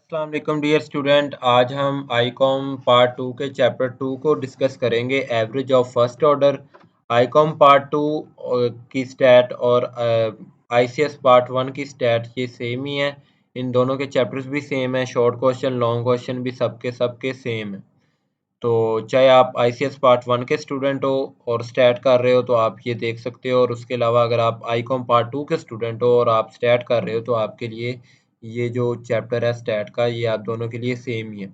अस्सलाम वालेकुम dear student. आज हम आईकॉम पार्ट 2 के चैप्टर 2 को डिस्कस करेंगे, average of first order. Icom part 2 की स्टैट और आईसीएस पार्ट 1 की स्टैट ये सेम ही है। इन दोनों के चैप्टर्स भी सेम है, शॉर्ट क्वेश्चन लॉन्ग क्वेश्चन भी सबके सेम है। तो चाहे आप आईसीएस पार्ट 1 के स्टूडेंट हो और स्टैट कर रहे हो तो आप ये देख सकते हो, और उसके अलावा अगर आप आईकॉम पार्ट 2 के स्टूडेंट हो और आप स्टैट कर रहे हो तो आपके लिए ये जो चैप्टर है स्टैट का, ये आप दोनों के लिए सेम ही है।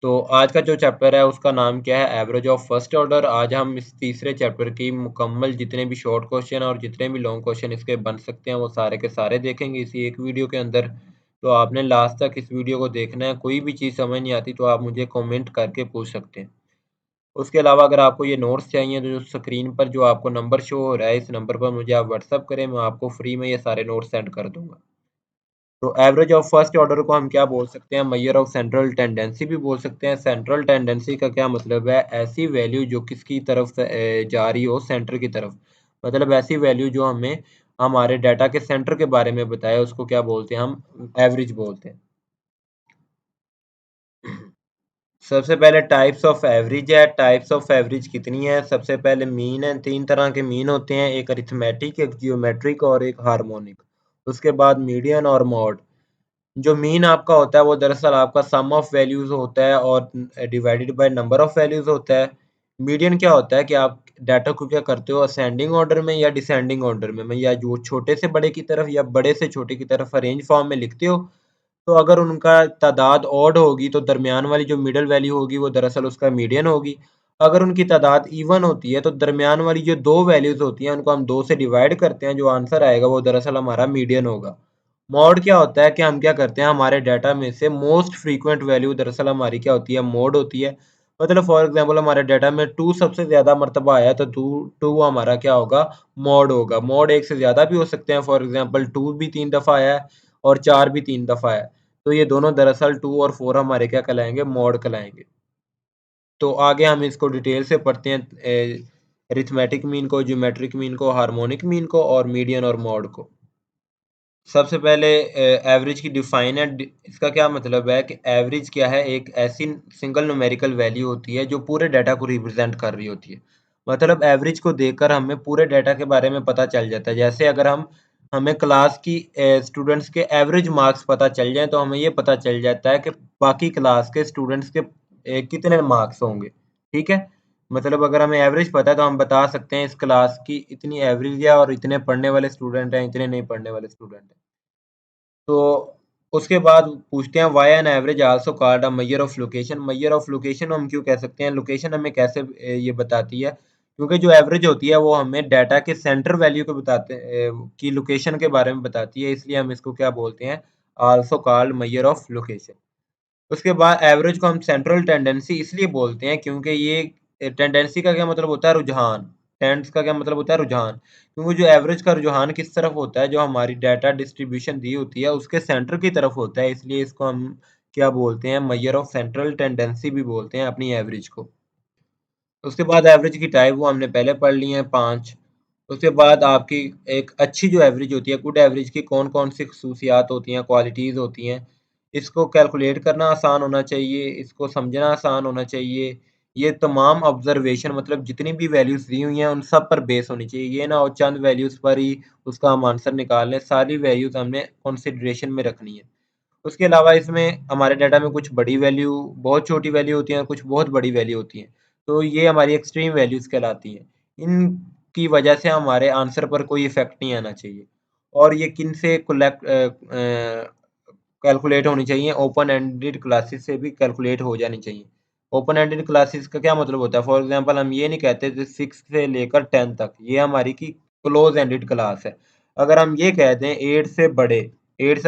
तो आज का जो चैप्टर है उसका नाम क्या है, एवरेज ऑफ फर्स्ट ऑर्डर। आज हम इस तीसरे चैप्टर की मुकम्मल जितने भी शॉर्ट क्वेश्चन और जितने भी लॉन्ग क्वेश्चन इसके बन सकते हैं वो सारे के सारे देखेंगे इसी एक वीडियो के अंदर। तो आपने लास्ट तक इस वीडियो को देखना है। कोई भी चीज़ समझ नहीं आती तो आप मुझे कमेंट करके पूछ सकते हैं। उसके अलावा अगर आपको ये नोट्स चाहिए तो जो स्क्रीन पर जो आपको नंबर शो हो रहा है, इस नंबर पर मुझे आप व्हाट्सअप करें, मैं आपको फ्री में ये सारे नोट्स सेंड कर दूंगा। तो एवरेज ऑफ फर्स्ट ऑर्डर को हम क्या बोल सकते हैं, मेजर ऑफ सेंट्रल टेंडेंसी भी बोल सकते हैं। सेंट्रल टेंडेंसी का क्या मतलब है, ऐसी वैल्यू जो किसकी तरफ से जा रही हो, सेंटर की तरफ। मतलब ऐसी वैल्यू जो हमें हमारे डाटा के सेंटर के बारे में बताए, उसको क्या बोलते हैं, हम एवरेज बोलते हैं। सबसे पहले टाइप्स ऑफ एवरेज है। टाइप्स ऑफ एवरेज कितनी है, सबसे पहले मीन है। तीन तरह के मीन होते हैं, एक अरिथमेटिक, एक जियोमेट्रिक और एक हार्मोनिक। उसके बाद मीडियन और मॉड। जो मीन आपका होता है वो दरअसल आपका सम ऑफ वैल्यूज होता है और divided by number of values होता है। मीडियन क्या होता है कि आप डाटा को क्या करते हो, असेंडिंग ऑर्डर में या डिसेंडिंग ऑर्डर में, या जो छोटे से बड़े की तरफ या बड़े से छोटे की तरफ अरेंज फॉर्म में लिखते हो। तो अगर उनका तादाद ऑड होगी तो दरमियान वाली जो मिडल वैल्यू होगी वो दरअसल उसका मीडियन होगी। अगर उनकी तादाद इवन होती है तो दरमियान वाली जो दो वैल्यूज होती हैं उनको हम दो से डिवाइड करते हैं, जो आंसर आएगा वो दरअसल हमारा मीडियन होगा। मॉड क्या होता है कि हम क्या करते हैं, हमारे डाटा में से मोस्ट फ्रीक्वेंट वैल्यू दरअसल हमारी क्या होती है, मोड होती है। मतलब फॉर एग्जांपल हमारे डाटा में टू सबसे ज्यादा मर्तबा आया तो टू टू हमारा क्या होगा, मॉड होगा। मॉड एक से ज्यादा भी हो सकते हैं, फॉर एग्जांपल टू भी तीन दफा आया है और चार भी तीन दफा है। तो ये दोनों दरअसल टू और फोर हमारे क्या कहलाएंगे, मॉड कहलाएंगे। तो आगे हम इसको डिटेल से पढ़ते हैं, अरिथमेटिक मीन को, ज्योमेट्रिक मीन को, हार्मोनिक मीन को और मीडियन और मॉड को। सबसे पहले एवरेज की डिफाइन है। इसका क्या मतलब है कि एवरेज क्या है, एक ऐसी सिंगल न्यूमेरिकल वैल्यू होती है जो पूरे डाटा को रिप्रेजेंट कर रही होती है। मतलब एवरेज को देखकर हमें पूरे डाटा के बारे में पता चल जाता है। जैसे अगर हमें क्लास की स्टूडेंट्स के एवरेज मार्क्स पता चल जाए तो हमें ये पता चल जाता है कि बाकी क्लास के स्टूडेंट्स के कितने मार्क्स होंगे। ठीक है। मतलब अगर हमें एवरेज पता है तो हम बता सकते हैं इस क्लास की इतनी एवरेज है और इतने पढ़ने वाले स्टूडेंट हैं, इतने नहीं पढ़ने वाले स्टूडेंट हैं। तो उसके बाद पूछते हैं, why an average also called a measure of location. Measure of location हम क्यों कह सकते हैं, लोकेशन हमें कैसे ये बताती है, क्योंकि जो एवरेज होती है वो हमें डाटा के सेंटर वैल्यू को बताते की लोकेशन के बारे में बताती है, इसलिए हम इसको क्या बोलते हैं, also called major of location. उसके बाद एवरेज को हम सेंट्रल टेंडेंसी इसलिए बोलते हैं क्योंकि ये टेंडेंसी का क्या मतलब होता है, रुझान। टेंड्स का क्या मतलब होता है, रुझान। क्योंकि जो एवरेज का रुझान किस तरफ होता है, जो हमारी डाटा डिस्ट्रीब्यूशन दी होती है उसके सेंटर की तरफ होता है, इसलिए इसको हम क्या बोलते हैं, मेजर ऑफ सेंट्रल टेंडेंसी भी बोलते हैं अपनी एवरेज को। उसके बाद एवरेज की टाइप वो हमने पहले पढ़ ली है, पांच। उसके बाद आपकी एक अच्छी जो एवरेज होती है, गुड एवरेज की कौन कौन सी खसूसियात होती हैं, क्वालिटीज़ होती हैं। इसको कैलकुलेट करना आसान होना चाहिए, इसको समझना आसान होना चाहिए। ये तमाम ऑब्जर्वेशन मतलब जितनी भी वैल्यूज़ दी हुई हैं उन सब पर बेस होनी चाहिए। ये ना हो चंद वैल्यूज़ पर ही उसका हम आंसर निकाल लें, सारी वैल्यूज़ हमने कंसिडरेशन में रखनी है। उसके अलावा इसमें हमारे डाटा में कुछ बड़ी वैल्यू, बहुत छोटी वैल्यू होती हैं, कुछ बहुत बड़ी वैल्यू होती हैं। तो ये हमारी एक्सट्रीम वैल्यूज़ कहलाती हैं। इनकी वजह से हमारे आंसर पर कोई इफ़ेक्ट नहीं आना चाहिए। और ये किन से कैलकुलेट होनी चाहिए, ओपन एंडेड क्लासेस से भी कैलकुलेट हो जानी चाहिए। ओपन एंडेड क्लासेस का क्या मतलब होता है, फॉर एग्जांपल हम ये नहीं कहते थे 6 से लेकर 10 तक, ये हमारी की क्लोज एंडेड क्लास है। अगर हम ये कह दें 8 से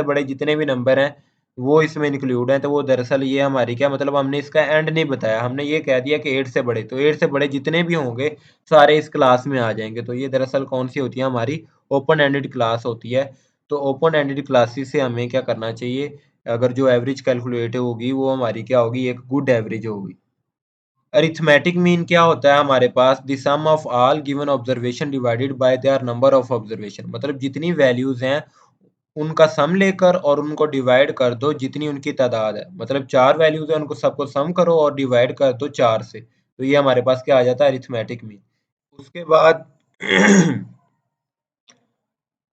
बड़े जितने भी नंबर हैं वो इसमें इंक्लूड हैं, तो वो दरअसल ये हमारी क्या मतलब, हमने इसका एंड नहीं बताया, हमने ये कह दिया कि 8 से बड़े, तो 8 से बड़े जितने भी होंगे सारे इस क्लास में आ जाएंगे। तो ये दरअसल कौन सी होती है, हमारी ओपन एंडेड क्लास होती है। तो ओपन एंडेड क्लासेस से हमें क्या करना चाहिए, अगर जो एवरेज कैलकुलेट होगी वो हमारी क्या होगी, एक गुड एवरेज होगी। अरिथमेटिक मीन क्या होता है हमारे पास, the sum of all given observation divided by their number of observation. मतलब जितनी वैल्यूज हैं उनका सम लेकर और उनको डिवाइड कर दो जितनी उनकी तादाद है। मतलब 4 वैल्यूज़ है, उनको सबको सम करो और डिवाइड कर दो 4 से। तो ये हमारे पास क्या आ जाता है, अरिथमेटिक मीन। उसके बाद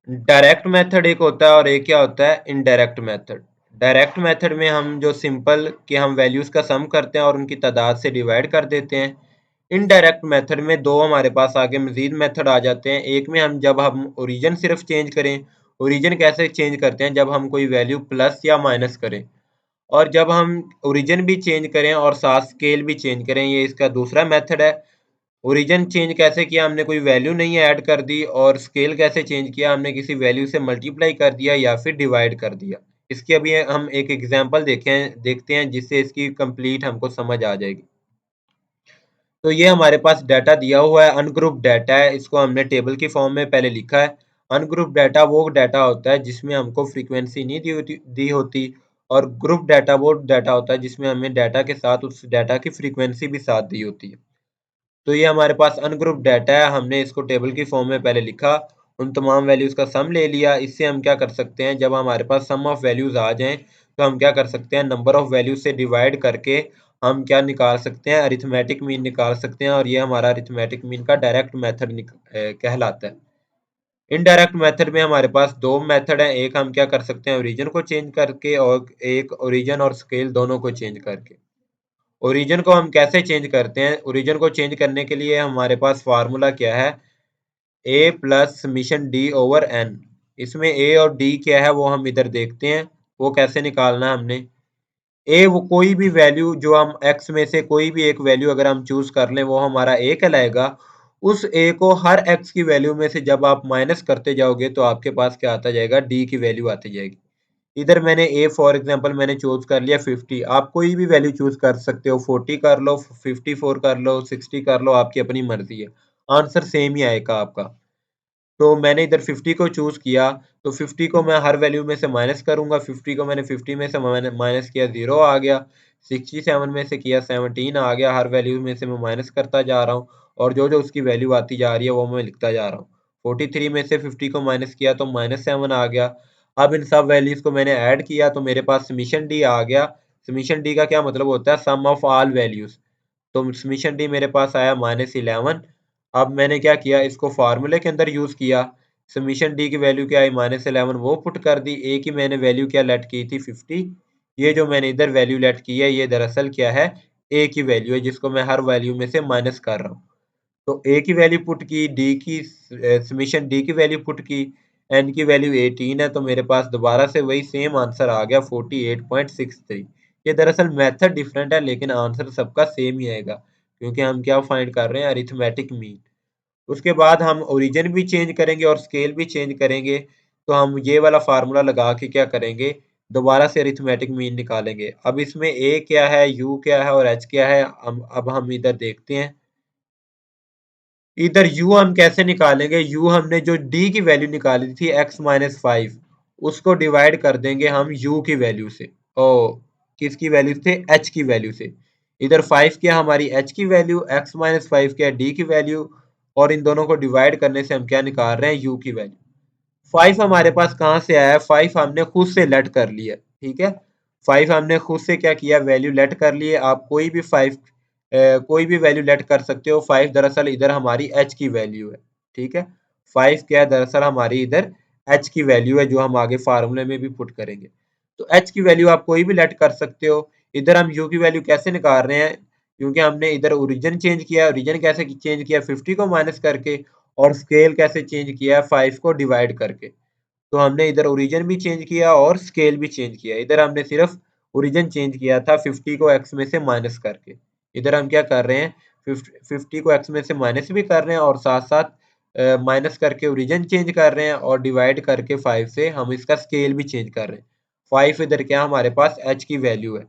डायरेक्ट मेथड एक होता है और एक क्या होता है, इनडायरेक्ट मेथड। डायरेक्ट मेथड में हम जो सिंपल कि हम वैल्यूज़ का सम करते हैं और उनकी तादाद से डिवाइड कर देते हैं। इनडायरेक्ट मेथड में दो हमारे पास आगे मज़ीद मेथड आ जाते हैं। एक में हम जब हम ओरिजिन सिर्फ चेंज करें, ओरिजिन कैसे चेंज करते हैं, जब हम कोई वैल्यू प्लस या माइनस करें, और जब हम ओरिजिन भी चेंज करें और साथ स्केल भी चेंज करें, ये इसका दूसरा मेथड है। ओरिजिन चेंज कैसे किया, हमने कोई वैल्यू नहीं ऐड कर दी, और स्केल कैसे चेंज किया, हमने किसी वैल्यू से मल्टीप्लाई कर दिया या फिर डिवाइड कर दिया। इसकी अभी हम एक एग्जांपल देखते हैं जिससे इसकी कंप्लीट हमको समझ आ जाएगी। तो ये हमारे पास डाटा दिया हुआ है, अनग्रुप डाटा है, इसको हमने टेबल की फॉर्म में पहले लिखा है। अनग्रुप डाटा वो डाटा होता है जिसमें हमको फ्रीक्वेंसी नहीं दी होती, और ग्रुप डाटा वो डाटा होता है जिसमें हमें डाटा के साथ उस डाटा की फ्रीक्वेंसी भी साथ दी होती है। तो ये हमारे पास अनग्रुप डाटा है, हमने इसको टेबल की फॉर्म में पहले लिखा, उन तमाम वैल्यूज़ का सम ले लिया। इससे हम क्या कर सकते हैं, जब हमारे पास सम ऑफ वैल्यूज़ आ जाएँ, तो हम क्या कर सकते हैं, नंबर ऑफ वैल्यूज़ से डिवाइड करके हम क्या निकाल सकते हैं, अरिथमेटिक मीन निकाल सकते हैं, और ये हमारा अरिथमेटिक मीन का डायरेक्ट मेथड कहलाता है। इनडायरेक्ट मेथड में हमारे पास दो मेथड हैं, एक हम क्या कर सकते हैं, ओरिजिन को चेंज करके, और एक ओरिजिन और स्केल दोनों को चेंज करके। ओरिजिन को हम कैसे चेंज करते हैं, ओरिजिन को चेंज करने के लिए हमारे पास फार्मूला क्या है, A plus summation D over N. इसमें ए और डी क्या है वो हम इधर देखते हैं, वो कैसे निकालना है हमने। ए वो कोई भी वैल्यू जो हम एक्स में से कोई भी एक वैल्यू अगर हम चूज कर लें वो हमारा ए कहलाएगा। उस ए को हर एक्स की वैल्यू में से जब आप माइनस करते जाओगे तो आपके पास क्या आता जाएगा, डी की वैल्यू आती जाएगी। इधर मैंने ए फॉर एग्जांपल मैंने चूज कर लिया 50, आप कोई भी वैल्यू चूज कर सकते हो, 40 कर लो, 54 कर लो, 60 कर लो, आपकी अपनी मर्जी है, आंसर सेम ही आएगा आपका। तो मैंने इधर 50 को चूज किया, तो 50 को मैं हर वैल्यू में से माइनस करूंगा। 50 को मैंने 50 में से माइनस किया, 0 आ गया। 67 में से किया, 17 आ गया। हर वैल्यू में से मैं माइनस करता जा रहा हूँ, और जो जो उसकी वैल्यू आती जा रही है वो मैं लिखता जा रहा हूँ। 43 में से 50 को माइनस किया तो -7 आ गया। अब इन सब वैल्यूज को मैंने ऐड किया तो मेरे पास समीशन डी आ गया। समीशन डी का क्या मतलब होता है, सम ऑफ ऑल वैल्यूज। तो समीशन डी मेरे पास आया -11। अब मैंने क्या किया, इसको फार्मूले के अंदर यूज किया। समीशन डी की वैल्यू क्या आई, -11, वो पुट कर दी। ए की मैंने वैल्यू क्या लेट की थी, 50। ये जो मैंने इधर वैल्यू लेट की है ये दरअसल क्या है, ए की वैल्यू है जिसको मैं हर वैल्यू में से माइनस कर रहा हूँ। तो ए की वैल्यू पुट की, डी की समीशन डी की वैल्यू पुट की, एन की वैल्यू 18 है, तो मेरे पास दोबारा से वही सेम आंसर आ गया 48.63। ये दरअसल मेथड डिफरेंट है लेकिन आंसर सबका सेम ही आएगा, क्योंकि हम क्या फाइंड कर रहे हैं, अरिथमेटिक मीन। उसके बाद हम ओरिजिन भी चेंज करेंगे और स्केल भी चेंज करेंगे। तो हम ये वाला फार्मूला लगा के क्या करेंगे, दोबारा से अरिथमेटिक मीन निकालेंगे। अब इसमें ए क्या है, यू क्या है और एच क्या है, अब हम इधर देखते हैं। इधर u हम कैसे निकालेंगे, u हमने जो d की वैल्यू निकाली थी x-5, उसको डिवाइड कर देंगे हम u की वैल्यू से, और किसकी वैल्यू से, h की वैल्यू से। इधर 5 क्या हमारी h की वैल्यू, x-5 क्या d की वैल्यू, और इन दोनों को डिवाइड करने से हम क्या निकाल रहे हैं, u की वैल्यू। 5 हमारे पास कहाँ से आया है, 5 हमने खुद से लेट कर लिया, ठीक है। 5 हमने खुद से क्या किया, वैल्यू लेट कर लिए। आप कोई भी 5 कोई भी वैल्यू लेट कर सकते हो। 5 दरअसल इधर हमारी h की वैल्यू है, ठीक है। 5 क्या है, दरअसल हमारी इधर h की वैल्यू है जो हम आगे फार्मूले में भी पुट करेंगे। तो h की वैल्यू आप कोई भी लेट कर सकते हो। इधर हम u की वैल्यू कैसे निकाल रहे हैं, क्योंकि हमने इधर ओरिजिन चेंज किया। ओरिजिन कैसे चेंज किया, 50 को माइनस करके, और स्केल कैसे चेंज किया, 5 को डिवाइड करके। तो हमने इधर ओरिजिन भी चेंज किया और स्केल भी चेंज किया। इधर हमने सिर्फ ओरिजिन चेंज किया था 50 को x में से माइनस करके। इधर हम क्या कर रहे हैं, 50 को x में से माइनस भी कर रहे हैं और साथ साथ माइनस करके ओरिजिन चेंज कर रहे हैं, और डिवाइड करके 5 से हम इसका स्केल भी चेंज कर रहे हैं। 5 इधर क्या हमारे पास h की वैल्यू है।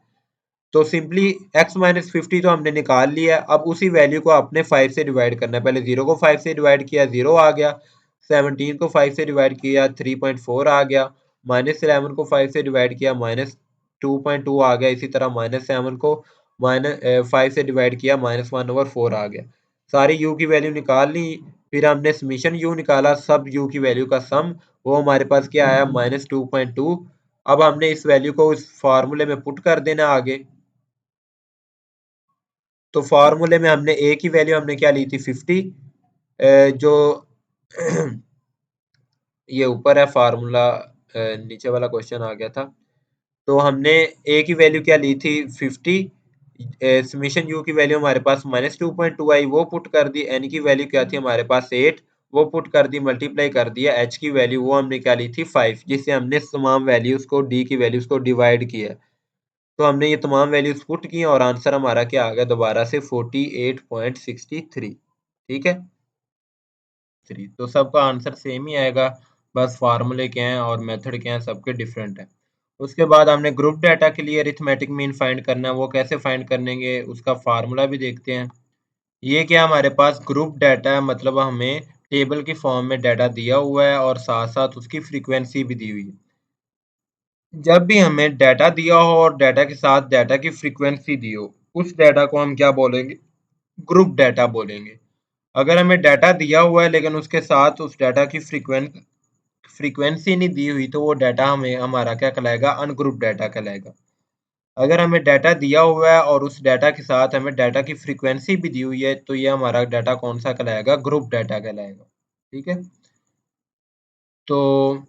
तो सिंपली x-50 तो हमने निकाल लिया। अब उसी वैल्यू को अपने 5 से डिवाइड करना है। पहले 0 को 5 से डिवाइड किया, 0 आ गया। 17 को 5 से डिवाइड किया, 3.4 आ गया। -11 को 5 से डिवाइड किया, -2.2 आ गया। इसी तरह -7 को 5 से डिवाइड किया, -1/4 आ गया। सारी u की वैल्यू निकाल ली। फिर हमने समीशन यू निकाला, सब यू की वैल्यू का सम, वो हमारे पास क्या आया -2.2। अब हमने इस वैल्यू को इस फार्मूले में पुट कर देना आगे। तो फार्मूले में हमने ए की वैल्यू हमने क्या ली थी 50, जो ये ऊपर है फार्मूला, नीचे वाला क्वेश्चन आ गया था। तो हमने ए की वैल्यू क्या ली थी 50, समीशन यू की वैल्यू हमारे पास -2.2 आई, वो पुट कर दी। एन की वैल्यू क्या थी हमारे पास 8, वो पुट कर दी, मल्टीप्लाई कर दिया। एच की वैल्यू वो हमने क्या ली थी 5, जिससे हमने तमाम वैल्यूज को डी की वैल्यूज को डिवाइड किया। तो हमने ये तमाम वैल्यूज पुट की और आंसर हमारा क्या आ गया दोबारा से 48.63। ठीक है, तो सबका आंसर सेम ही आएगा, बस फार्मूले क्या हैं और मेथड क्या हैं सबके डिफरेंट हैं। उसके बाद हमने ग्रुप डाटा के लिए अरिथमेटिक मीन फाइंड करना है, वो कैसे फाइंड करेंगे उसका फार्मूला भी देखते हैं। ये क्या हमारे पास ग्रुप डाटा है, मतलब हमें टेबल की फॉर्म में डाटा दिया हुआ है और साथ साथ उसकी फ्रीक्वेंसी भी दी हुई है। जब भी हमें डाटा दिया हो और डाटा के साथ डाटा की फ्रीक्वेंसी दी हो, उस डाटा को हम क्या बोलेंगे, ग्रुप डाटा बोलेंगे। अगर हमें डाटा दिया हुआ है लेकिन उसके साथ उस डाटा की फ्रीक्वेंसी नहीं दी हुई, तो वो डाटा हमें हमारा क्या कहलाएगा, अनग्रुप डाटा कहलाएगा। अगर हमें डाटा दिया हुआ है और उस डाटा के साथ हमें डाटा की फ्रीक्वेंसी भी दी हुई है, तो ये हमारा डाटा कौन सा कहलाएगा, ग्रुप डाटा कहलाएगा। ठीक है, तो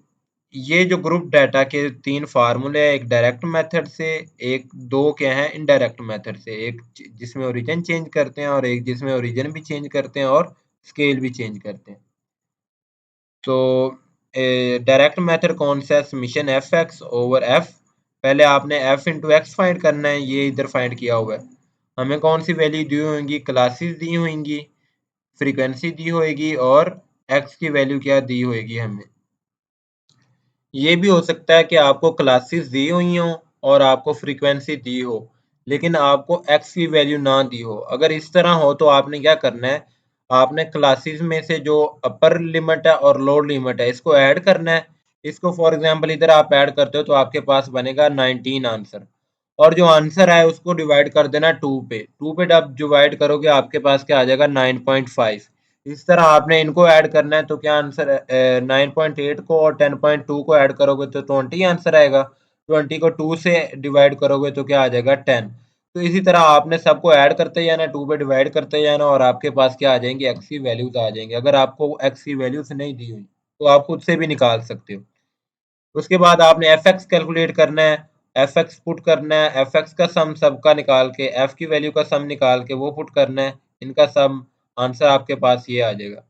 ये जो ग्रुप डाटा के तीन फार्मूले हैं, एक डायरेक्ट मेथड से, एक दो क्या है इनडायरेक्ट मेथड से, एक जिसमें ओरिजिन चेंज करते हैं और एक जिसमें ओरिजिन भी चेंज करते हैं और स्केल भी चेंज करते हैं। तो डायरेक्ट मेथड कौन सा है, summation F x over F. पहले आपने एफ इंटू एक्स फाइंड करना है, ये इधर फाइंड किया हुआ है। हमें कौन सी वैल्यू दी होंगी, क्लासेस दी होंगी, फ्रीक्वेंसी दी होगी और एक्स की वैल्यू क्या दी होगी हमें। ये भी हो सकता है कि आपको क्लासेस दी हुई हों और आपको फ्रीक्वेंसी दी हो, लेकिन आपको एक्स की वैल्यू ना दी हो। अगर इस तरह हो तो आपने क्या करना है, आपने क्लासेस में से जो अपर लिमिट है और लोअर लिमिट है इसको ऐड करना है। इसको फॉर एग्जांपल इधर आप ऐड करते हो तो आपके पास बनेगा 19 आंसर, और जो आंसर है उसको डिवाइड कर देना 2 पे। 2 पे जब डिवाइड करोगे आपके पास क्या आ जाएगा 9.5। इस तरह आपने इनको ऐड करना है, तो क्या आंसर है 9.8 को और 10.2 को ऐड करोगे तो 20 आंसर आएगा। 20 को 2 से डिवाइड करोगे तो क्या आ जाएगा 10। तो इसी तरह आपने सबको ऐड करते जाना, 2 पे डिवाइड करते जाना और आपके पास क्या आ जाएंगी, एक्स की वैल्यूज आ जाएंगी। अगर आपको एक्स की वैल्यूज नहीं दी हुई तो आप खुद से भी निकाल सकते हो। उसके बाद आपने एफ एक्स कैलकुलेट करना है, एफ एक्स पुट करना है, एफ एक्स का सम सबका निकाल के एफ की वैल्यू का सम निकाल के वो पुट करना है, इनका सम, आंसर आपके पास ये आ जाएगा।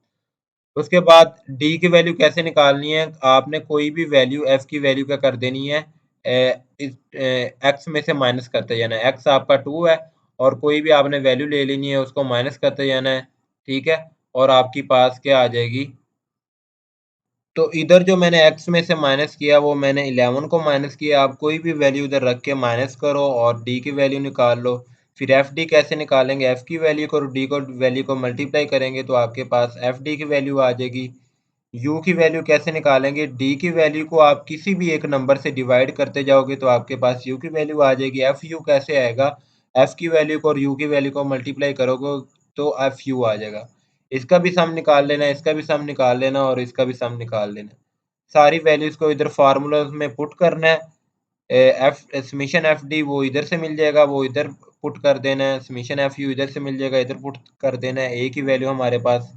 उसके बाद डी की वैल्यू कैसे निकालनी है, आपने कोई भी वैल्यू एफ की वैल्यू क्या कर देनी है, एक्स में से माइनस करते जाना है। एक्स आपका 2 है और कोई भी आपने वैल्यू ले लेनी है उसको माइनस करते जाना है। ठीक है, और आपके पास क्या आ जाएगी, तो इधर जो मैंने x में से माइनस किया वो मैंने 11 को माइनस किया। आप कोई भी वैल्यू इधर रख के माइनस करो और d की वैल्यू निकाल लो। फिर एफ डी कैसे निकालेंगे, f की वैल्यू को d को वैल्यू को मल्टीप्लाई करेंगे तो आपके पास एफ डी की वैल्यू आ जाएगी। u की वैल्यू कैसे निकालेंगे, d की वैल्यू को आप किसी भी एक नंबर से डिवाइड करते जाओगे तो आपके पास u की वैल्यू आ जाएगी। एफ यू कैसे आएगा, f की वैल्यू को और u की वैल्यू को मल्टीप्लाई करोगे तो एफ यू आ जाएगा। इसका भी सम निकाल लेना, इसका भी सम निकाल लेना और इसका भी सम निकाल लेना। सारी वैल्यूज को इधर फार्मूला में पुट करना है। एफ समीशन एफ डी वो इधर से मिल जाएगा, वो इधर पुट कर देना है। समीशन एफ यू इधर से मिल जाएगा, इधर पुट कर देना है। ए की वैल्यू हमारे पास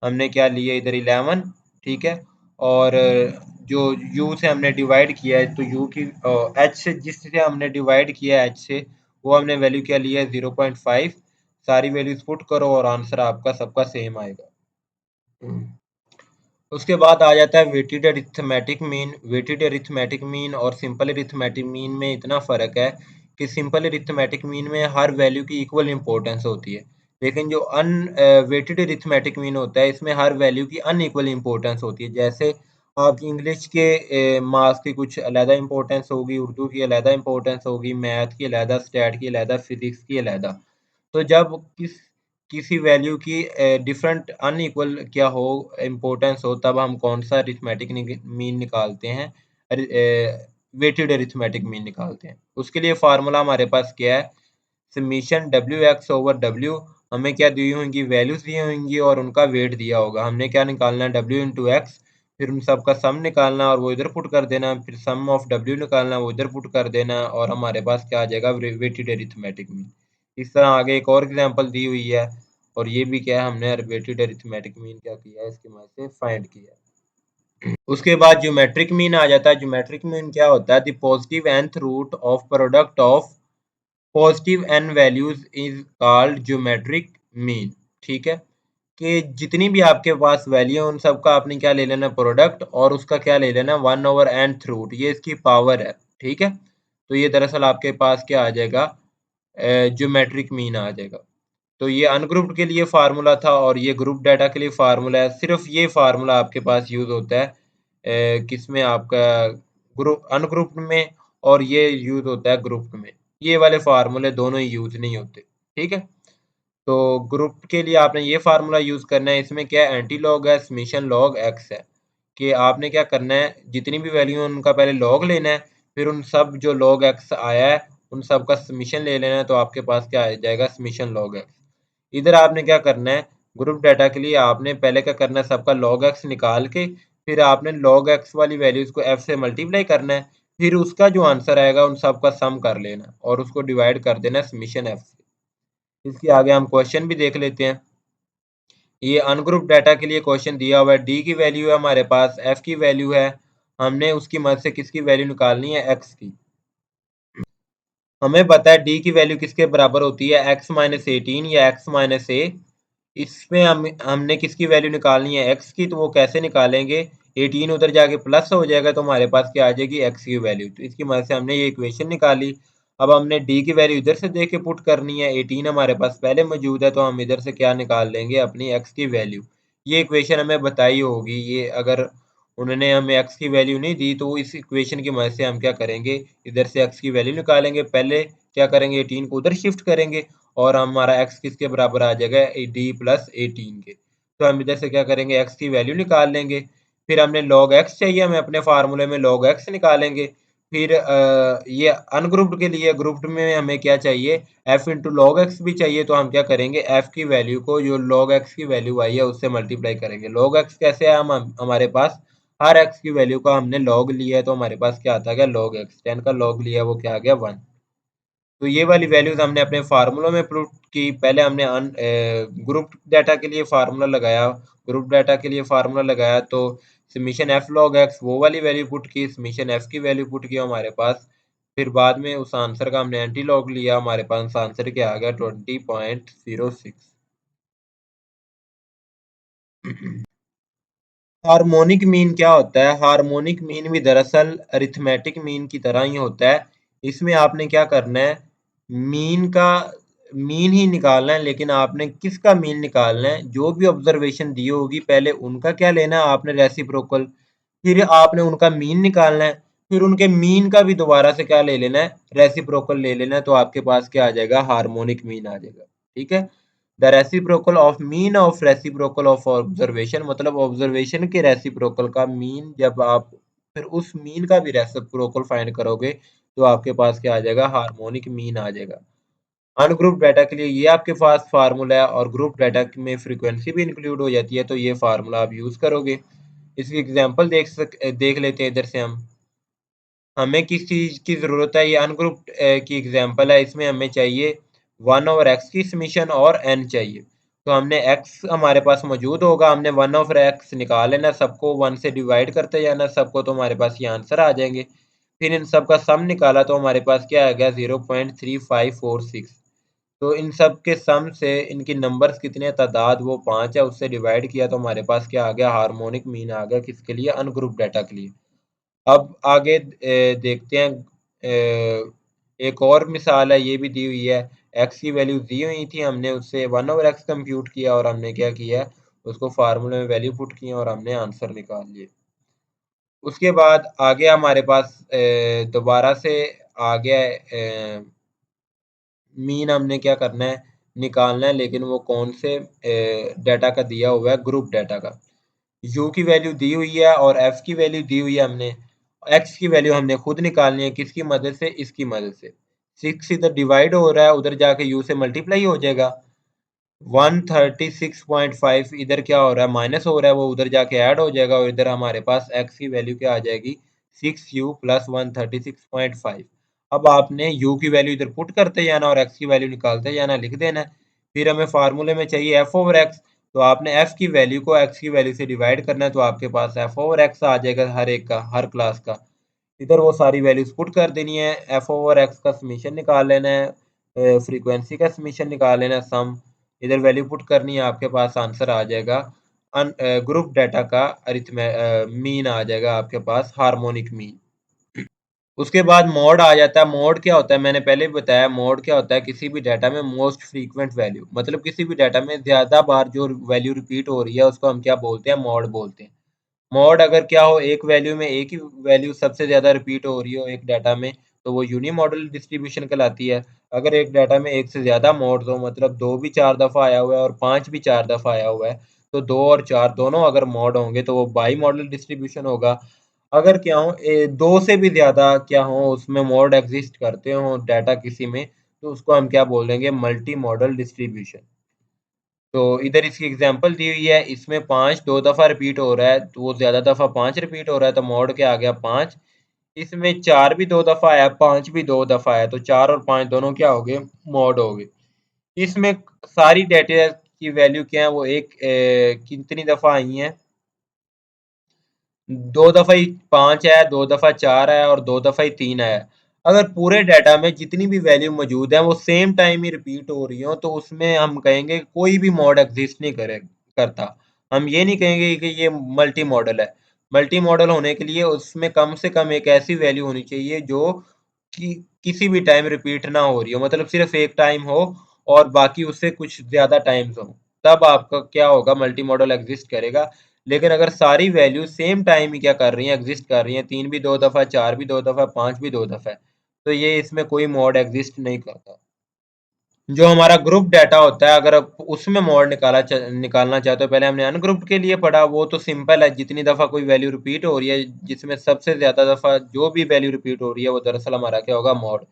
हमने क्या ली है इधर 11। ठीक है, और जो यू से हमने डिवाइड किया है, तो यू की एच से जिससे हमने डिवाइड किया है एच से, वो हमने वैल्यू क्या लिया है 0.5। सारी वैल्यूज पुट करो और आंसर आपका सबका सेम आएगा। उसके बाद आ जाता है weighted arithmetic mean. Weighted arithmetic mean और सिंपल अरिथमेटिक मीन में इतना फ़र्क है कि सिंपल अरिथमेटिक मीन में हर वैल्यू की इक्वल इंपॉर्टेंस होती है, लेकिन जो अन वेटेड अरिथमेटिक मीन होता है इसमें हर वैल्यू की अनइक्वल इंपॉर्टेंस होती है। जैसे आपकी इंग्लिश के मार्क्स की कुछ अलहदा इंपॉर्टेंस होगी, उर्दू की अलहदा इंपॉर्टेंस होगी, मैथ की अलहदा, स्टैट की अलहदा, फिजिक्स की अलहदा। तो जब किसी वैल्यू की डिफरेंट अनइक्वल क्या हो इम्पोर्टेंस हो, तब हम कौन सा अरिथमेटिक मीन निकालते हैं, वेटेड अरिथमेटिक मीन निकालते हैं। उसके लिए फार्मूला हमारे पास क्या है, summation W x over W. हमें क्या दी होंगी, वैल्यूज दी होंगी और उनका वेट दिया होगा। हमने क्या निकालना है, W इंटू एक्स, फिर उन सब का सम निकालना और वो इधर पुट कर देना, फिर सम ऑफ W निकालना, वो इधर पुट कर देना और हमारे पास क्या आ जाएगा, वेटेड अरिथमेटिक मीन। इस तरह आगे एक और एग्जांपल दी हुई है और ये भी क्या है, हमने वेटेड अरिथमेटिक मीन क्या किया है, इसकी मदद से फाइंड किया है। उसके बाद ज्योमेट्रिक मीन आ जाता है। ज्योमेट्रिक मीन क्या होता है, the positive nth root of product of positive n values is called geometric mean. ठीक है, कि जितनी भी आपके पास वैल्यू है उन सबका आपने क्या ले लेना, प्रोडक्ट, और उसका क्या ले लेना, 1/nth रूट, ये इसकी पावर है। ठीक है, तो ये दरअसल आपके पास क्या आ जाएगा, ज्योमेट्रिक मीन आ जाएगा। तो ये अनग्रुप्ड के लिए फार्मूला था और ये ग्रुप डाटा के लिए फार्मूला है। सिर्फ ये फार्मूला आपके पास यूज होता है किसमें, आपका ग्रुप अनग्रुप्ड में, और ये यूज होता है ग्रुप्ड में। ये वाले फार्मूले दोनों ही यूज नहीं होते। ठीक है, तो ग्रुप के लिए आपने ये फार्मूला यूज करना है। इसमें क्या एंटी लॉग है, समेशन लॉग एक्स है, कि आपने क्या करना है, जितनी भी वैल्यू है उनका पहले लॉग लेना है, फिर उन सब जो लॉग एक्स आया है उन सब का समेशन ले लेना है, तो आपके पास क्या आ जाएगा, समेशन लॉग एक्स। इधर आपने क्या करना है, ग्रुप डाटा के लिए आपने पहले क्या करना है, सबका लॉग एक्स निकाल के फिर आपने लॉग एक्स वाली वैल्यूज को एफ से मल्टीप्लाई करना है, फिर उसका जो आंसर आएगा उन सब का सम कर लेना और उसको डिवाइड कर देना समेशन एफ से। इसके आगे हम क्वेश्चन भी देख लेते हैं। ये अनग्रुप डाटा के लिए क्वेश्चन दिया हुआ है, डी की वैल्यू है हमारे पास, एफ की वैल्यू है, हमने उसकी मदद से किसकी वैल्यू निकालनी है, एक्स की। हमें पता है डी की वैल्यू किसके बराबर होती है, एक्स माइनस 18 या एक्स माइनस ए। इसमें हमने किसकी वैल्यू निकालनी है, एक्स की, तो वो कैसे निकालेंगे, 18 उधर जाके प्लस हो जाएगा तो हमारे पास क्या आ जाएगी, एक्स की वैल्यू। तो इसकी मदद से हमने ये इक्वेशन निकाली। अब हमने डी की वैल्यू इधर से दे के पुट करनी है, 18 हमारे पास पहले मौजूद है तो हम इधर से क्या निकाल लेंगे, अपनी एक्स की वैल्यू। ये इक्वेशन हमें बताई होगी, ये अगर उन्होंने हमें एक्स की वैल्यू नहीं दी तो इस इक्वेशन की मदद से हम क्या करेंगे, इधर से एक्स की वैल्यू निकालेंगे। पहले क्या करेंगे, 18 को उधर शिफ्ट करेंगे और हमारा एक्स किसके बराबर आ जाएगा, डी प्लस 18 के। तो हम इधर से क्या करेंगे, एक्स की वैल्यू निकाल लेंगे। फिर हमने लॉग एक्स चाहिए, हमें अपने फार्मूले में लॉग एक्स निकालेंगे। फिर ये अनग्रुप्ड के लिए, ग्रुप्ड में हमें क्या चाहिए, एफ इंटू लॉग एक्स भी चाहिए। तो हम क्या करेंगे, एफ की वैल्यू को जो लॉग एक्स की वैल्यू आई है उससे मल्टीप्लाई करेंगे। लॉग एक्स कैसे है, हम हमारे पास हर एक्स की वैल्यू का हमने लॉग लिया है तो हमारे पास क्या आता है, लॉग एक्स। 10 का लॉग लिया है वो क्या आ गया, 1। तो ये वाली वैल्यूज हमने अपने फार्मूलों में पुट की। पहले हमने ग्रुप डाटा के लिए फार्मूला लगाया, ग्रुप डाटा के लिए फार्मूला लगाया तो समीशन एफ लॉग एक्स, वो वाली वैल्यू पुट की, समीशन एफ की वैल्यू पुट की हमारे पास। फिर बाद में उस आंसर का हमने एंटी लॉग लिया, हमारे पास आंसर क्या आ गया, 20.06। हार्मोनिक मीन क्या होता है, हार्मोनिक मीन भी दरअसल अरिथमेटिक मीन की तरह ही होता है। इसमें आपने क्या करना है, मीन का मीन ही निकालना है, लेकिन आपने किसका मीन निकालना है, जो भी ऑब्जर्वेशन दी होगी पहले उनका क्या लेना है आपने, रेसिप्रोकल। फिर आपने उनका मीन निकालना है, फिर उनके मीन का भी दोबारा से क्या ले लेना है, रेसिप्रोकल ले लेना है, तो आपके पास क्या आ जाएगा, हार्मोनिक मीन आ जाएगा। ठीक है, the reciprocal of mean of reciprocal of observation, मतलब ऑब्जर्वेशन के रेसिप्रोकल का मीन, जब आप फिर उस मीन का भी रेसिप्रोकल फाइंड करोगे तो आपके पास क्या आ जाएगा, हार्मोनिक मीन आ जाएगा। अनग्रुप डाटा के लिए ये आपके पास फार्मूला है और ग्रुप डाटा में फ्रीक्वेंसी भी इंक्लूड हो जाती है, तो ये फार्मूला आप यूज करोगे। इसकी एग्जांपल देख लेते हैं इधर से हम। हमें किस चीज की जरूरत है, ये अनग्रुप की एग्जांपल है, इसमें हमें चाहिए 1/x की समीशन और n चाहिए। तो हमने x हमारे पास मौजूद होगा, हमने 1/x निकाल लेना, सबको 1 से डिवाइड करते जाना सबको, तो हमारे पास ये आंसर आ जाएंगे। फिर इन सब का सम निकाला तो हमारे पास क्या आ गया, 0.3546। तो इन सब के सम से इनकी नंबर्स कितने तादाद वो 5 है, उससे डिवाइड किया तो हमारे पास क्या आ गया, हार्मोनिक मीन आ गया, किसके लिए, अनग्रुप डाटा के लिए। अब आगे देखते हैं, एक और मिसाल है, ये भी दी हुई है। एक्स की वैल्यू दी हुई थी, हमने उससे 1/x कंप्यूट किया और हमने क्या किया, उसको फार्मूले में वैल्यू पुट की और हमने आंसर निकाल लिए। उसके बाद आगे हमारे पास दोबारा से आ गया है, मीन हमने क्या करना है, निकालना है, लेकिन वो कौन से डाटा का दिया हुआ है, ग्रुप डाटा का। यू की वैल्यू दी हुई है और एफ की वैल्यू दी हुई है, हमने एक्स की वैल्यू हमने खुद निकालनी है, किसकी मदद से, इसकी मदद से। 6 इधर डिवाइड हो रहा है, उधर जाके यू से मल्टीप्लाई हो जाएगा। 136.5 इधर क्या हो रहा है, माइनस हो रहा है, वो उधर जाके ऐड हो जाएगा और इधर हमारे पास x की वैल्यू क्या आ जाएगी, 6u प्लस 136.5। अब आपने u की वैल्यू इधर पुट करते जाना और x की वैल्यू निकालते जाना, लिख देना है। फिर हमें फार्मूले में चाहिए f ओवर x, तो आपने f की वैल्यू को x की वैल्यू से डिवाइड करना है, तो आपके पास f ओवर x आ जाएगा हर एक का, हर क्लास का। इधर वो सारी वैल्यूज पुट कर देनी है, एफ ओवर एक्स का समीशन निकाल लेना है, फ्रीक्वेंसी का समीशन निकाल लेना है, सम इधर वैल्यू पुट करनी है, आपके पास आंसर आ जाएगा। ग्रुप डाटा का मीन आ जाएगा आपके पास, हार्मोनिक मीन। उसके बाद मोड आ जाता है। मोड क्या होता है, मैंने पहले भी बताया, मोड क्या होता है, किसी भी डाटा में मोस्ट फ्रीक्वेंट वैल्यू, मतलब किसी भी डाटा में ज्यादा बार जो वैल्यू रिपीट हो रही है उसको हम क्या बोलते हैं, मोड बोलते हैं। मॉड अगर क्या हो, एक वैल्यू में एक ही वैल्यू सबसे ज्यादा रिपीट हो रही हो एक डाटा में, तो वो यूनिमॉडल डिस्ट्रीब्यूशन कहलाती है। अगर एक डाटा में एक से ज्यादा मॉड्स हो, मतलब दो भी चार दफा आया हुआ है और पांच भी चार दफा आया हुआ है, तो दो और चार दोनों अगर मॉड होंगे तो वो बाई मॉडल डिस्ट्रीब्यूशन होगा। अगर क्या हो, दो से भी ज्यादा क्या हो उसमें मॉड एग्जिस्ट करते हो डाटा किसी में, तो उसको हम क्या बोल देंगे, मल्टी मॉडल डिस्ट्रीब्यूशन। तो इधर इसकी एग्जांपल दी हुई है, इसमें पांच दो दफा रिपीट हो रहा है, तो वो ज्यादा दफा पांच रिपीट हो रहा है, तो मॉड क्या आ गया, पांच। इसमें चार भी दो दफा आया, पांच भी दो दफा आया, तो चार और पांच दोनों क्या हो गए, मॉड हो गए। इसमें सारी डेटा की वैल्यू क्या है, वो कितनी दफा आई है, दो दफा ही पांच है, दो दफा चार है और दो दफा ही तीन है। अगर पूरे डाटा में जितनी भी वैल्यू मौजूद है वो सेम टाइम ही रिपीट हो रही हो, तो उसमें हम कहेंगे कोई भी मॉड एग्जिस्ट नहीं करता। हम ये नहीं कहेंगे कि ये मल्टी मॉडल है। मल्टी मॉडल होने के लिए उसमें कम से कम एक ऐसी वैल्यू होनी चाहिए जो कि किसी भी टाइम रिपीट ना हो रही हो, मतलब सिर्फ एक टाइम हो और बाकी उससे कुछ ज्यादा टाइम्स हो, तब आपका क्या होगा, मल्टी मॉडल एग्जिस्ट करेगा। लेकिन अगर सारी वैल्यू सेम टाइम ही क्या कर रही हैं, एग्जिस्ट कर रही हैं, तीन भी दो दफा, चार भी दो दफा, पांच भी दो दफा, तो ये इसमें कोई मॉड एग्जिस्ट नहीं करता। जो हमारा ग्रुप डाटा होता है, अगर आप उसमें मोड निकालना चाहते हो, पहले हमने अनग्रुप्ड के लिए पढ़ा, वो तो सिंपल है, जितनी दफा कोई वैल्यू रिपीट हो रही है, जिसमें सबसे ज्यादा दफा जो भी वैल्यू रिपीट हो रही है वो दरअसल हमारा क्या होगा, मोड।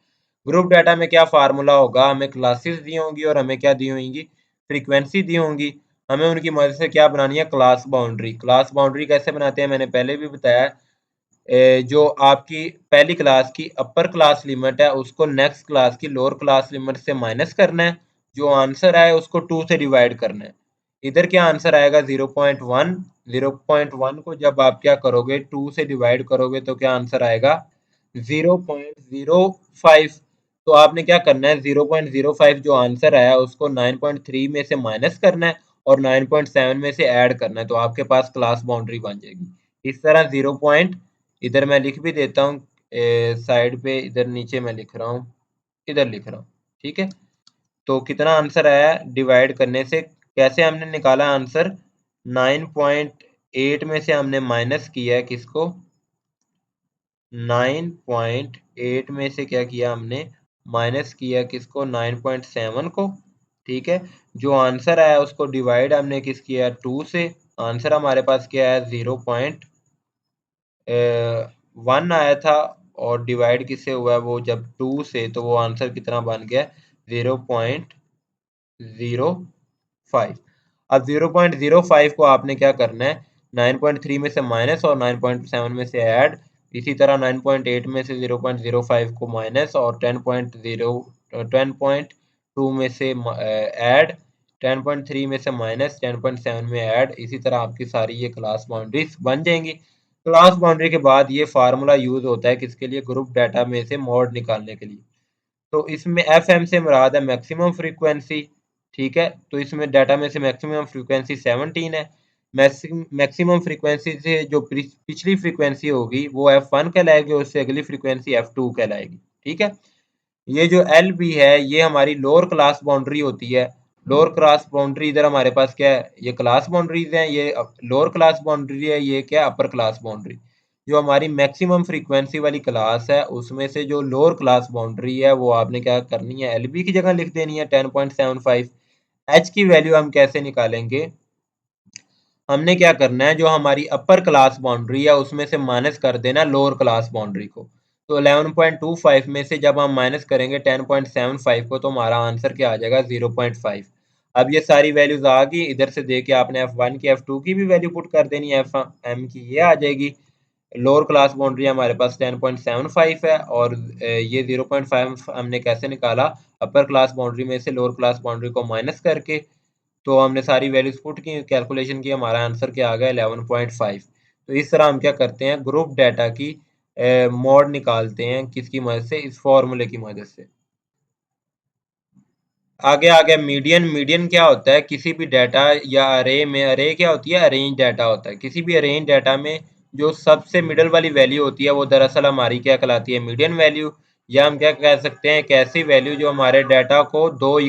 ग्रुप डाटा में क्या फार्मूला होगा, हमें क्लासेस दी होंगी और हमें क्या दी होंगी, फ्रीक्वेंसी दी होंगी। हमें उनकी मदद से क्या बनानी है, क्लास बाउंड्री। क्लास बाउंड्री कैसे बनाते हैं, मैंने पहले भी बताया। जो आपकी पहली क्लास की अपर क्लास लिमिट है उसको नेक्स्ट क्लास की लोअर क्लास लिमिट से माइनस करना है, जो आंसर आए उसको टू से डिवाइड करना है। इधर क्या आंसर आएगा, 0.1। 0.1 को जब आप क्या करोगे, टू से डिवाइड करोगे तो क्या आंसर आएगा, 0.05। तो आपने क्या करना है, 0.05 जो आंसर आया उसको 9.3 में से माइनस करना है और 9.7 में से ऐड करना है, तो आपके पास क्लास बाउंड्री बन जाएगी। इस तरह 0 पॉइंट, इधर मैं लिख भी देता हूँ साइड पे, इधर नीचे मैं लिख रहा हूँ, इधर लिख रहा हूँ, ठीक है। तो कितना आंसर आया डिवाइड करने से, कैसे हमने निकाला आंसर, 9.8 में से हमने माइनस किया है किसको, 9.8 में से क्या किया हमने, माइनस किया किसको, 9.7 को, ठीक है। जो आंसर आया उसको डिवाइड हमने किस किया, टू से। आंसर हमारे पास क्या है, 0.1 आया था, और डिवाइड किससे हुआ है, वो जब टू से, तो वो आंसर कितना बन गया, 0.05। अब 0.05 को आपने क्या करना है, 9.3 में से माइनस और 9.7 में से ऐड। इसी तरह 9.8 में से 0.05 को माइनस और 10.2 में से ऐड, 10.3 में से माइनस, 10.7 में ऐड। इसी तरह आपकी सारी ये क्लास बाउंड्रीज बन जाएंगी। क्लास बाउंड्री के बाद ये फार्मूला यूज होता है किसके लिए, ग्रुप डाटा में से मोड निकालने के लिए। तो इसमें एफ एम से मुराद है मैक्सिमम फ्रीक्वेंसी, ठीक है। तो इसमें डाटा में से मैक्सिमम फ्रीक्वेंसी 17 है। मैक्सिमम फ्रीक्वेंसी से जो पिछली फ्रीक्वेंसी होगी वो F1 कहलाएगी और उससे अगली फ्रीक्वेंसी F2 कहलाएगी, ठीक है। ये जो एल बी है ये हमारी लोअर क्लास बाउंड्री होती है। लोअर क्लास बाउंड्री इधर हमारे पास क्या है, ये क्लास बाउंड्रीज हैं, ये लोअर क्लास बाउंड्री है, ये क्या अपर क्लास बाउंड्री। जो हमारी मैक्सिमम फ्रीक्वेंसी वाली क्लास है उसमें से जो लोअर क्लास बाउंड्री है वो आपने क्या करनी है, एल बी की जगह लिख देनी है 10.75। एच की वैल्यू हम कैसे निकालेंगे, हमने क्या करना है, जो हमारी अपर क्लास बाउंड्री है उसमें से माइनस कर देना लोअर क्लास बाउंड्री को। तो 11.25 में से जब हम माइनस करेंगे 10.75 को, तो हमारा आंसर क्या आ जाएगा, 0.5। अब ये सारी वैल्यूज आ गई, इधर से दे के आपने F1 की F2 की भी वैल्यू पुट कर देनी है, FM की ये आ जाएगी। लोअर क्लास बाउंड्री हमारे पास 10.75 है और ये 0.5 हमने कैसे निकाला, अपर क्लास बाउंड्री में से लोअर क्लास बाउंड्री को माइनस करके। तो हमने सारी वैल्यूज पुट की, कैलकुलेशन की, हमारा आंसर क्या आ गया 11.5। तो इस तरह हम क्या करते हैं, ग्रुप डाटा की मॉड निकालते हैं, किसकी मदद से, इस फॉर्मूले की मदद से। आगे आ गया मीडियन। मीडियन क्या होता है, किसी भी डाटा या अरे में, अरे क्या होती है, अरेंज डाटा होता है, किसी भी अरेंज डाटा में जो सबसे मिडल वाली वैल्यू होती है वो दरअसल हमारी क्या कहलाती है, मीडियन वैल्यू। या हम क्या कह सकते हैं, एक ऐसी वैल्यू जो हमारे डाटा को दो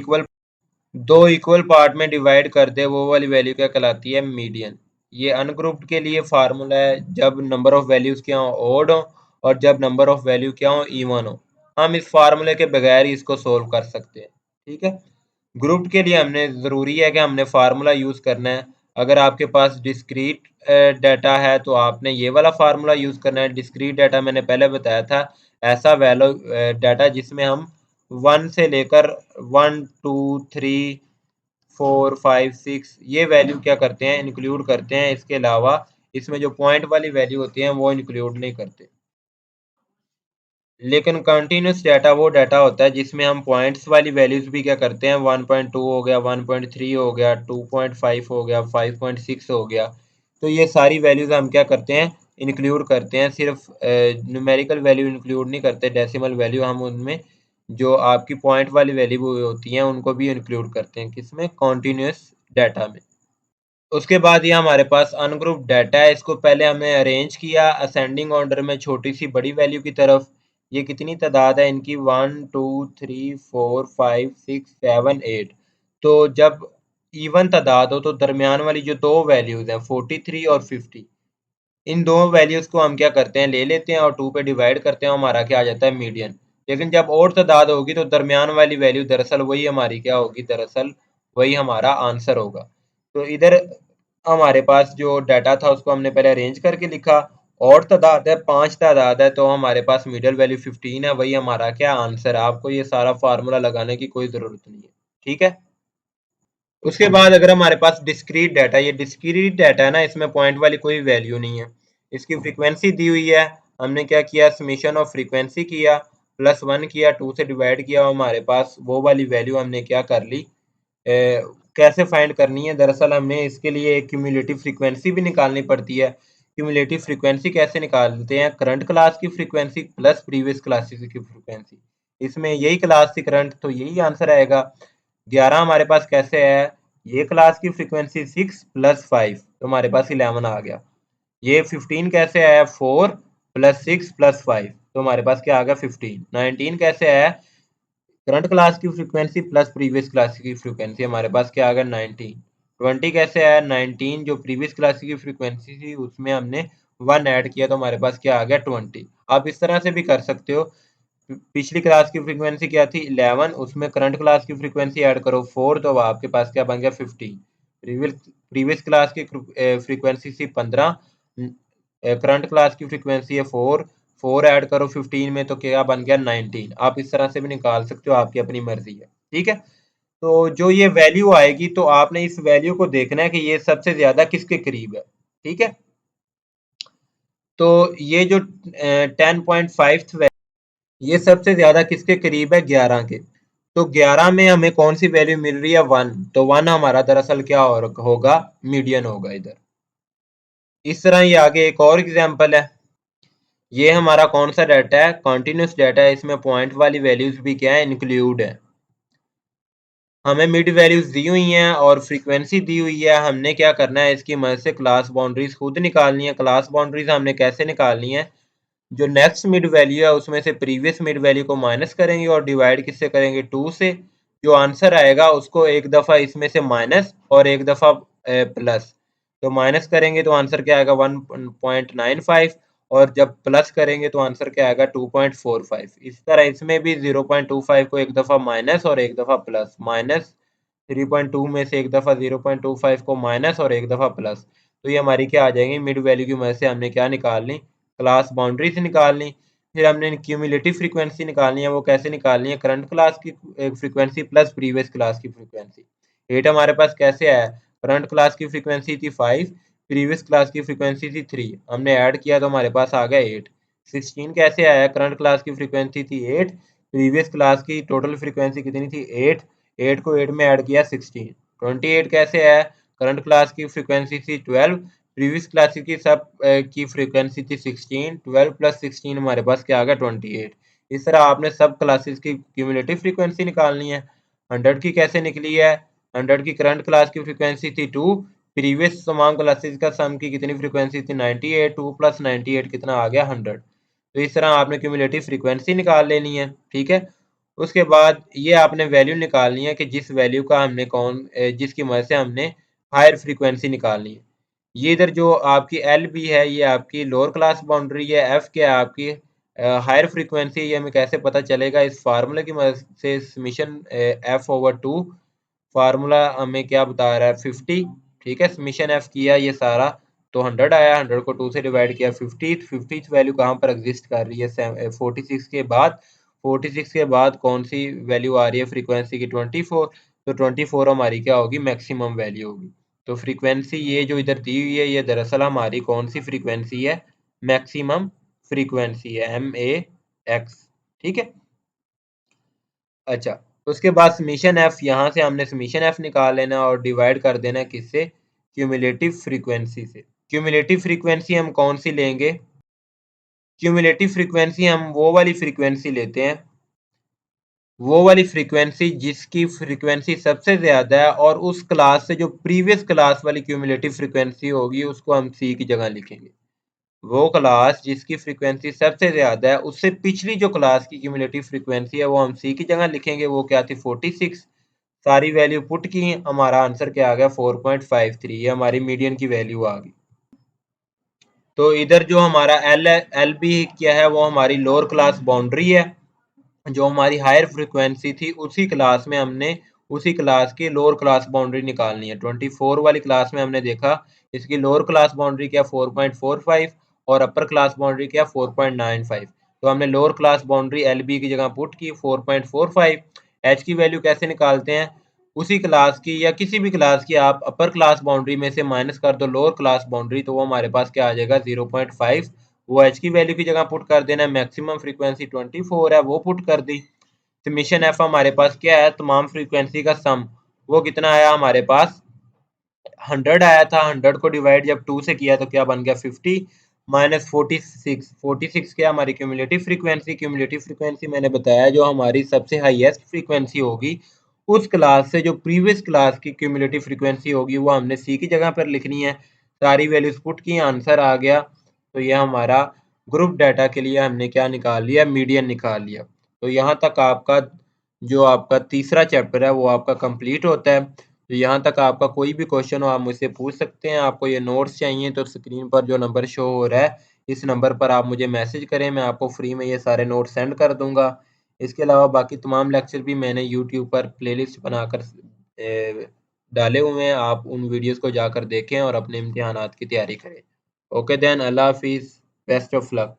इक्वल पार्ट में डिवाइड कर दे, वो वाली वैल्यू क्या कहलाती है, मीडियन। ये अनग्रुप्ड के लिए फार्मूला है, जब नंबर ऑफ वैल्यूज क्या हो, ओड हो, और जब नंबर ऑफ वैल्यू क्या हो, इवन हो। हम इस फार्मूले के बगैर ही इसको सोल्व कर सकते हैं। ठीक है, ग्रुप्ड के लिए हमने ज़रूरी है कि हमने फार्मूला यूज़ करना है। अगर आपके पास डिस्क्रीट डाटा है तो आपने ये वाला फार्मूला यूज़ करना है। डिस्क्रीट डाटा मैंने पहले बताया था, ऐसा वैल्यू डाटा जिसमें हम 1 से लेकर 1 2 3 4 5 6 ये वैल्यू क्या करते हैं, इंक्लूड करते हैं। इसके अलावा इसमें जो पॉइंट वाली वैल्यू होती है वो इंक्लूड नहीं करते। लेकिन कंटिन्यूस डाटा वो डाटा होता है जिसमें हम पॉइंट्स वाली वैल्यूज भी क्या करते हैं, 1.2 हो गया, 1.3 हो गया, 2.5 हो गया, 5.6 हो गया। तो ये सारी वैल्यूज हम क्या करते हैं, इंक्लूड करते हैं। सिर्फ न्यूमेरिकल वैल्यू इंक्लूड नहीं करते, डेसिमल वैल्यू हम उनमें जो आपकी पॉइंट वाली वैल्यू होती हैं उनको भी इंक्लूड करते हैं, किसमें, कॉन्टिन्यूस डाटा में। उसके बाद ये हमारे पास अनग्रुप डाटा है। इसको पहले हमने अरेंज किया असेंडिंग ऑर्डर में, छोटी सी बड़ी वैल्यू की तरफ। ये कितनी तादाद है इनकी, 1 2 3 4 5 6 7 8। तो जब इवन तादाद हो तो दरमियान वाली जो दो वैल्यूज हैं 43 और 50, इन दो वैल्यूज को हम क्या करते हैं, ले लेते हैं और 2 पे डिवाइड करते हैं, हमारा क्या आ जाता है, मीडियन। लेकिन जब और तादाद होगी तो दरमियान वाली वैल्यू दरअसल वही हमारी क्या होगी, दरअसल वही हमारा आंसर होगा। तो इधर हमारे पास जो डाटा था उसको हमने पहले अरेंज करके लिखा। और तादाद है, 5 तादाद है, तो हमारे पास मिडल वैल्यू 15 है, वही हमारा क्या आंसर है। आपको ये सारा फार्मूला लगाने की कोई ज़रूरत नहीं है। ठीक है, उसके बाद अगर हमारे पास डिस्क्रीट डाटा, ये डिस्क्रीट डाटा है ना, इसमें पॉइंट वाली कोई वैल्यू नहीं है। इसकी फ्रीक्वेंसी दी हुई है, हमने क्या किया, समेशन ऑफ फ्रीक्वेंसी किया, +1 किया, 2 से डिवाइड किया, हमारे पास वो वाली वैल्यू हमने क्या कर ली, कैसे फाइंड करनी है, दरअसल हमें इसके लिए एक क्यूमुलेटिव फ्रीक्वेंसी भी निकालनी पड़ती है। क्यूमुलेटिव फ्रीक्वेंसी कैसे निकालते हैं, करंट क्लास की फ्रीक्वेंसी प्लस प्रीवियस क्लासेस की फ्रीक्वेंसी। इसमें यही क्लास थी करंट, तो यही आंसर आएगा। 11 हमारे पास कैसे है, ये क्लास की फ्रीक्वेंसी 6 + 5, तो हमारे पास 11 आ गया। ये 15 कैसे आया, 4 + 6 + 5, तो हमारे पास क्या आ गया, 15। 19 कैसे आया, करंट क्लास की फ्रीक्वेंसी प्लस प्रीवियस क्लास की फ्रीक्वेंसी, हमारे पास क्या आ गया, 19। 20 कैसे आया, 19 जो प्रीवियस क्लास की फ्रीक्वेंसी थी उसमें हमने 1 ऐड किया, तो हमारे पास क्या आ गया, 20। आप इस तरह से भी कर सकते हो, पिछली क्लास की फ्रीक्वेंसी क्या थी, 11, उसमें करंट क्लास की फ्रीक्वेंसी ऐड करो 4, तो आपके पास क्या बन गया, 15। प्रीवियस प्रीवियस क्लास की फ्रीक्वेंसी थी 15, करंट क्लास की फ्रीक्वेंसी है 4, 4 ऐड करो 15 में तो क्या बन गया, 19। आप इस तरह से भी निकाल सकते हो, आपकी अपनी मर्जी है। ठीक है, तो जो ये वैल्यू आएगी तो आपने इस वैल्यू को देखना है कि ये सबसे ज्यादा किसके करीब है। ठीक है, तो ये जो 10.5 ये सबसे ज्यादा किसके करीब है, 11 के। तो 11 में हमें कौन सी वैल्यू मिल रही है, 1, तो 1 हमारा दरअसल क्या होगा, मीडियन होगा इधर। इस तरह ये आगे एक और एग्जांपल है। ये हमारा कौन सा डाटा है, कॉन्टिन्यूस डाटा है, इसमें पॉइंट वाली वैल्यूज भी क्या है, इंक्लूड है। हमें मिड वैल्यूज दी हुई हैं और फ्रीक्वेंसी दी हुई है। हमने क्या करना है, इसकी मदद से क्लास बाउंड्रीज खुद निकालनी है। क्लास बाउंड्रीज हमने कैसे निकालनी है, जो नेक्स्ट मिड वैल्यू है उसमें से प्रीवियस मिड वैल्यू को माइनस करेंगे और डिवाइड किससे करेंगे, 2 से। जो आंसर आएगा उसको एक दफ़ा इसमें से माइनस और एक दफ़ा प्लस। तो माइनस करेंगे तो आंसर क्या आएगा, 1.95, और जब प्लस करेंगे तो आंसर क्या आएगा, 2.45। इस तरह इसमें भी 0.25 को एक दफ़ा माइनस और एक दफ़ा प्लस, माइनस 3.2 में से एक दफ़ा 0.25 को माइनस और एक दफ़ा प्लस। तो ये हमारी क्या आ जाएंगी, मिड वैल्यू की मदद से हमने क्या निकालनी, क्लास बाउंड्रीज निकालनी। फिर हमने क्यूमुलेटिव फ्रीक्वेंसी निकालनी है, वो कैसे निकालनी है, करंट क्लास की फ्रीक्वेंसी प्लस प्रीवियस क्लास की फ्रीक्वेंसी। 8 हमारे पास कैसे आया? करंट क्लास की फ्रीक्वेंसी थी 5, प्रीवियस क्लास की फ्रीक्वेंसी थी 3, हमने ऐड किया तो हमारे पास आ गया 8। 16 कैसे आया? करंट क्लास की फ्रीक्वेंसी थी 8, प्रीवियस क्लास की टोटल फ्रीक्वेंसी कितनी थी? 8, 8 को 8 में ऐड किया 16। 28 कैसे आया? करंट क्लास की फ्रीक्वेंसी थी 12, प्रीवियस क्लास की की फ्रीक्वेंसी थी 16, 12 प्लस 16 हमारे पास क्या आ गया? 28। इस तरह आपने सब क्लासेस की क्यूमुलेटिव फ्रीक्वेंसी निकालनी है। 100 की कैसे निकली है? 100 की करंट क्लास की फ्रीक्वेंसी थी 2, प्रीवियस तमाम क्लासेस का सम की कितनी फ्रीक्वेंसी थी? 98, 2 प्लस 98 कितना आ गया? 100। तो इस तरह आपने क्यूमुलेटिव फ्रीक्वेंसी निकाल लेनी है, ठीक है। उसके बाद ये आपने वैल्यू निकालनी है कि जिस वैल्यू का हमने जिसकी मदद से हमने हायर फ्रीक्वेंसी निकालनी है। ये इधर जो आपकी एल बी है ये आपकी लोअर क्लास बाउंड्री है, एफ क्या है आपकी हायर फ्रीक्वेंसी। ये हमें कैसे पता चलेगा? इस फार्मूले की मदद से समीशन एफ ओवर 2, फार्मूला हमें क्या बता रहा है? 50, ठीक है। समीशन एफ किया ये सारा तो 100 आया, 100 को 2 से डिवाइड किया 50, 50 वैल्यू कहाँ पर एग्जिस्ट कर रही है? 46 के बाद, 46 के बाद कौन सी वैल्यू आ रही है फ्रीक्वेंसी की? 24। तो 24 हमारी क्या होगी? मैक्सिमम वैल्यू होगी। तो फ्रीक्वेंसी ये जो इधर दी हुई है ये दरअसल हमारी कौन सी फ्रीक्वेंसी है? मैक्सिमम फ्रीक्वेंसी है, MAX, ठीक है। अच्छा, उसके बाद समीशन एफ, यहाँ से हमने समीशन एफ निकाल लेना और डिवाइड कर देना किससे? क्यूमुलेटिव फ्रीक्वेंसी से। क्यूमुलेटिव फ्रीक्वेंसी हम कौन सी लेंगे? क्यूमुलेटिव फ्रीक्वेंसी हम वो वाली फ्रीक्वेंसी लेते हैं, वो वाली फ्रीक्वेंसी जिसकी फ्रीक्वेंसी सबसे ज्यादा है और उस क्लास से जो प्रीवियस क्लास वाली क्यूमुलेटिव फ्रीक्वेंसी होगी उसको हम सी की जगह लिखेंगे। वो क्लास जिसकी फ्रीक्वेंसी सबसे ज्यादा है उससे पिछली जो क्लास की क्यूमुलेटिव फ्रीक्वेंसी है वो हम सी की जगह लिखेंगे। वो क्या थी? 46। सारी वैल्यू पुट की, हमारा आंसर क्या आ गया? 4.53। ये हमारी मीडियन की वैल्यू आ गई। तो इधर जो हमारा एल बी क्या है वो हमारी लोअर क्लास बाउंड्री है। जो हमारी हायर फ्रीक्वेंसी थी उसी क्लास में हमने उसी क्लास की लोअर क्लास बाउंड्री निकालनी है। 24 वाली क्लास में हमने देखा इसकी लोअर क्लास बाउंड्री क्या? 4.45 और अपर क्लास बाउंड्री क्या? 4.95। तो हमने lower class boundary L B की जगह पुट की 4.45। एच की वैल्यू कैसे निकालते हैं? उसी क्लास की या किसी भी क्लास की आप अपर क्लास बाउंड्री में से माइनस कर दो लोअर क्लास बाउंड्री तो वो हमारे पास क्या आ जाएगा? 0.5। वो एच की वैल्यू की जगह पुट कर देना है, मैक्सिमम फ्रीक्वेंसी 24 है वो पुट कर दी। समीशन एफ हमारे पास क्या है? तमाम फ्रीक्वेंसी का सम। वो कितना आया हमारे पास? 100 आया था। 100 को डिवाइड जब 2 से किया तो क्या बन गया? 50 माइनस 46। 46 क्या हमारी क्यूमुलेटिव फ्रीक्वेंसी? क्यूमुलेटिव फ्रीक्वेंसी मैंने बताया जो हमारी सबसे हाईएस्ट फ्रीक्वेंसी होगी उस क्लास से जो प्रीवियस क्लास की क्यूमुलेटिव फ्रीक्वेंसी होगी वो हमने सी की जगह पर लिखनी है। सारी वैल्यूज पुट की, आंसर आ गया। तो ये हमारा ग्रुप डाटा के लिए हमने क्या निकाल लिया? मीडियन निकाल लिया। तो यहाँ तक आपका जो आपका तीसरा चैप्टर है वो आपका कंप्लीट होता है। तो यहाँ तक आपका कोई भी क्वेश्चन हो आप मुझसे पूछ सकते हैं। आपको ये नोट्स चाहिए तो स्क्रीन पर जो नंबर शो हो रहा है इस नंबर पर आप मुझे मैसेज करें, मैं आपको फ्री में ये सारे नोट्स सेंड कर दूंगा। इसके अलावा बाकी तमाम लेक्चर भी मैंने यूट्यूब पर प्लेलिस्ट बनाकर डाले हुए हैं। आप उन वीडियोस को जाकर देखें और अपने इम्तिहानात की तैयारी करें। ओके देन, अल्लाह हाफिज़, बेस्ट ऑफ लक।